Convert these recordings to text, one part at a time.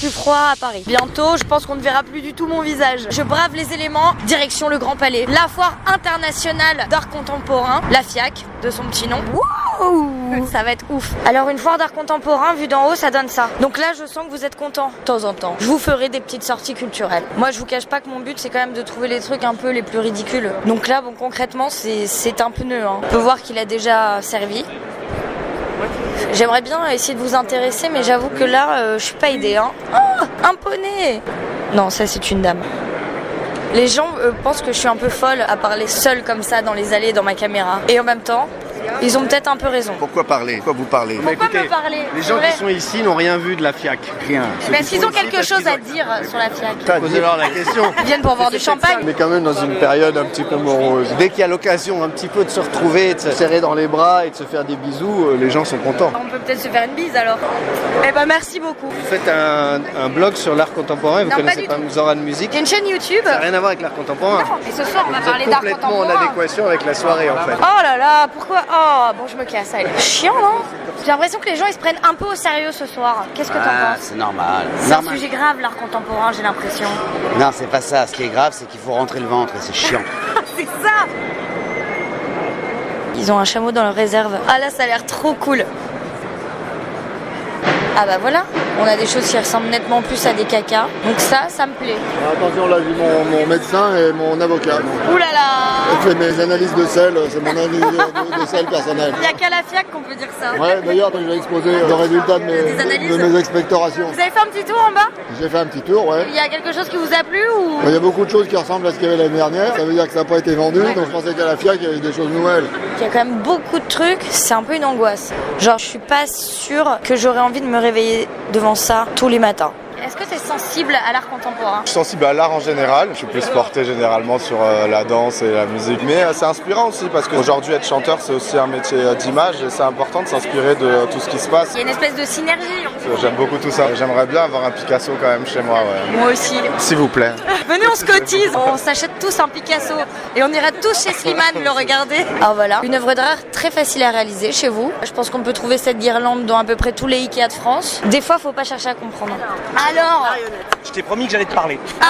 plus froid à Paris. Bientôt, je pense qu'on ne verra plus du tout mon visage. Je brave les éléments, direction le Grand Palais. La foire internationale d'art contemporain, la FIAC, de son petit nom. Wouh, ça va être ouf. Alors une foire d'art contemporain, vue d'en haut, ça donne ça. Donc là, je sens que vous êtes contents. De temps en temps, je vous ferai des petites sorties culturelles. Moi, je vous cache pas que mon but, c'est quand même de trouver les trucs un peu les plus ridicules. Donc là, bon, concrètement, c'est un pneu. Hein. On peut voir qu'il a déjà servi. J'aimerais bien essayer de vous intéresser, mais j'avoue que là, je suis pas aidée. Hein. Oh, un poney. Non, ça, c'est une dame. Les gens pensent que je suis un peu folle à parler seule comme ça dans les allées, dans ma caméra. Et en même temps, ils ont peut-être un peu raison. Pourquoi parler? Pourquoi vous parlez? Pourquoi me parler? Les gens qui sont ici n'ont rien vu de la FIAC. Rien. Mais est-ce qu'ils ont quelque chose à dire sur la FIAC? Posez-leur la question. Ils viennent pour boire du champagne? On est quand même dans une période un petit peu morose. Dès qu'il y a l'occasion un petit peu de se retrouver, de se serrer dans les bras et de se faire des bisous, les gens sont contents. On peut peut-être se faire une bise alors. Eh ben merci beaucoup. Vous faites un blog sur l'art contemporain et vous Non, connaissez pas pas du tout. Zoran Music? Il y a une chaîne YouTube. Ça n'a rien à voir avec l'art contemporain. Non, et ce soir on va Vous parler êtes d'art complètement en contemporain. adéquation avec la soirée en fait. Oh là là, pourquoi? Oh, bon, je me casse, allez. Chiant, non? J'ai l'impression que les gens ils se prennent un peu au sérieux ce soir. Qu'est-ce que t'en penses? C'est normal. C'est un sujet grave, l'art contemporain, j'ai l'impression. Non, c'est pas ça. Ce qui est grave, c'est qu'il faut rentrer le ventre et c'est chiant. C'est ça! Ils ont un chameau dans leur réserve. Ah là, ça a l'air trop cool. Ah bah voilà, on a des choses qui ressemblent nettement plus à des cacas. Donc ça me plaît. Attention, là j'ai mon médecin et mon avocat. Ouh là là! Je fais mes analyses de sel, c'est mon analyse de sel personnel. Il n'y a qu'à la FIAC qu'on peut dire ça. Ouais, d'ailleurs, je vais exposer le résultat de Des analyses. de mes expectorations. Vous avez fait un petit tour en bas? J'ai fait un petit tour, ouais. Il y a quelque chose qui vous a plu ou? Il y a beaucoup de choses qui ressemblent à ce qu'il y avait l'année dernière. Ça veut dire que ça n'a pas été vendu, donc je pensais qu'à la FIAC, il y avait des choses nouvelles. Il y a quand même beaucoup de trucs, c'est un peu une angoisse. Genre, je suis pas sûre que j'aurais envie de me réveiller devant ça tous les matins. Est-ce que tu es sensible à l'art contemporain? Je suis sensible à l'art en général. Je suis plus porté généralement sur la danse et la musique. Mais c'est inspirant aussi parce qu'aujourd'hui être chanteur c'est aussi un métier d'image et c'est important de s'inspirer de tout ce qui se passe. Il y a une espèce de synergie. J'aime beaucoup tout ça. J'aimerais bien avoir un Picasso quand même chez moi. Ouais. Moi aussi. S'il vous plaît. Venez, on se cotise. On s'achète tous un Picasso et on ira tous chez Slimane le regarder. Alors voilà, une œuvre d'art très facile à réaliser chez vous. Je pense qu'on peut trouver cette guirlande dans à peu près tous les Ikea de France. Des fois, faut pas chercher à comprendre. Alors, Je t'ai promis que j'allais te parler. bah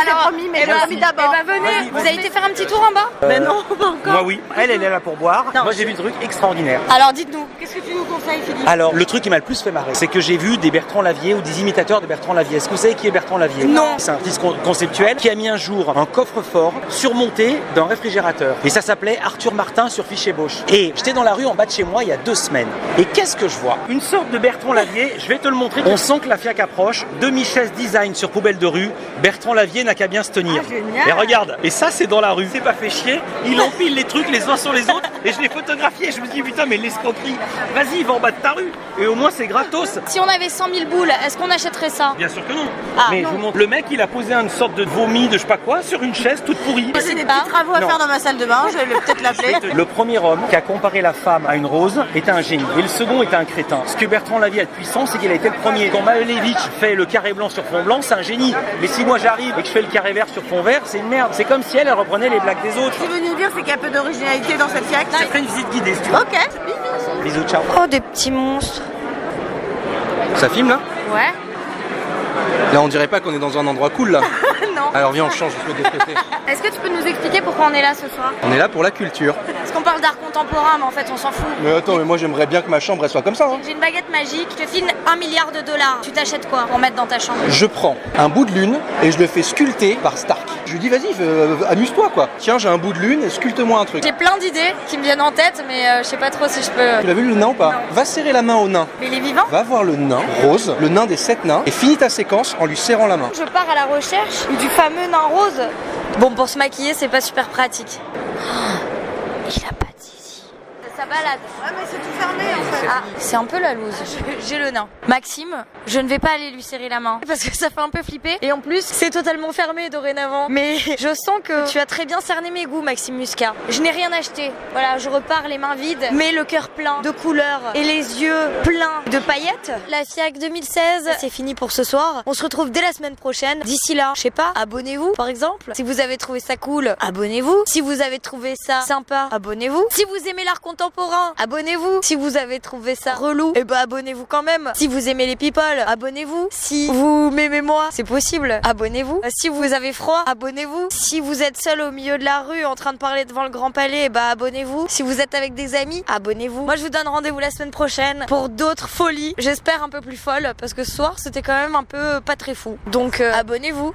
alors, promis, mais d'abord. Venez, vous avez été faire un petit tour en bas? Mais non, pas encore. Moi oui, elle est là pour boire. Moi j'ai vu des trucs extraordinaires. Alors dites-nous, qu'est-ce que tu nous conseilles, Philippe? Alors, le truc qui m'a le plus fait marrer, c'est que j'ai vu des Bertrand Lavier ou des imitateurs de Bertrand Lavier. Est-ce que vous savez qui est Bertrand Lavier? Non. C'est un artiste conceptuel qui a mis un jour un coffre-fort surmonté d'un réfrigérateur. Et ça s'appelait Arthur Martin sur Fiche Bosch. Et j'étais dans la rue en bas de chez moi il y a 2 semaines. Et qu'est-ce que je vois? Une sorte de Bertrand Lavier, je vais te le montrer. On sent que la FIAC approche. Demi-chaise design sur poubelle de rue. Bertrand Lavier n'a qu'à bien se tenir. Génial. Et regarde, et ça c'est dans la rue. C'est pas fait chier, il empile les trucs les uns sur les autres et je l'ai photographié. Je me dis putain mais l'escroquerie. Vas-y, va en bas de ta rue. Et au moins c'est gratos. Si on avait 100 000 boules, est-ce qu'on achèterait ça? Bien sûr que non. Ah, mais non. je vous montre. Le mec il a posé une sorte de vomi de je sais pas quoi sur une chaise toute pourrie. C'est des petits travaux à Non. faire dans ma salle de bain, je vais peut-être l'appeler. Le premier homme qui a comparé la femme à une rose était un génie et le second était un crétin. Ce que Bertrand Lavier a de puissant, c'est qu'il a été le premier. Quand Malevich fait le carré blanc sur fond blanc, c'est un génie. Mais si moi j'arrive et que je fais le carré vert sur fond vert, c'est une merde. C'est comme si elle reprenait les blagues des autres. Ce que tu veux nous dire, c'est qu'il y a peu d'originalité dans cette FIAC. Je te ferai une visite guidée si tu veux. Ok. Bisous, ciao. Oh, des petits monstres. Ça filme là? Ouais. Là on dirait pas qu'on est dans un endroit cool là. Non. Alors viens on change de côté. Est-ce que tu peux nous expliquer pourquoi on est là ce soir? On est là pour la culture. Parce qu'on parle d'art contemporain, mais en fait on s'en fout. Mais attends, mais moi j'aimerais bien que ma chambre elle soit comme ça. Hein. J'ai une baguette magique, je te file $1 milliard. Tu t'achètes quoi pour mettre dans ta chambre? Je prends un bout de lune et je le fais sculpter par Stark. Je lui dis vas-y, amuse-toi quoi. Tiens, j'ai un bout de lune, sculpte-moi un truc. J'ai plein d'idées qui me viennent en tête, mais je sais pas trop si je peux. Tu l'as vu le nain ou pas? Non. Va serrer la main au nain. Mais il est vivant? Va voir le nain rose, le nain des 7 nains, et finis ta séquence en lui serrant la main. Je pars à la recherche du fameux nain rose. Bon, pour se maquiller, c'est pas super pratique. Il a pas d'ici. Ça balade. Ouais, mais c'est tout fermé en fait. Ah, c'est un peu la loose. J'ai le nain. Maxime, je ne vais pas aller lui serrer la main parce que ça fait un peu flipper. Et en plus, c'est totalement fermé dorénavant. Mais je sens que tu as très bien cerné mes goûts, Maxime Muscat. Je n'ai rien acheté. Voilà, je repars les mains vides, mais le cœur plein de couleurs et les yeux pleins de paillettes. La FIAC 2016, c'est fini pour ce soir. On se retrouve dès la semaine prochaine. D'ici là, je sais pas, abonnez-vous par exemple. Si vous avez trouvé ça cool, abonnez-vous. Si vous avez trouvé ça sympa, abonnez-vous. Si vous aimez l'art contemporain, contemporain, abonnez-vous. Si vous avez trouvé ça relou, et bah abonnez-vous quand même. Si vous aimez les people, abonnez-vous. Si vous m'aimez moi, c'est possible, abonnez-vous. Si vous avez froid, abonnez-vous. Si vous êtes seul au milieu de la rue en train de parler devant le Grand Palais, bah abonnez-vous. Si vous êtes avec des amis, abonnez-vous. Moi je vous donne rendez-vous la semaine prochaine pour d'autres folies. J'espère un peu plus folles parce que ce soir c'était quand même un peu pas très fou. Donc abonnez-vous.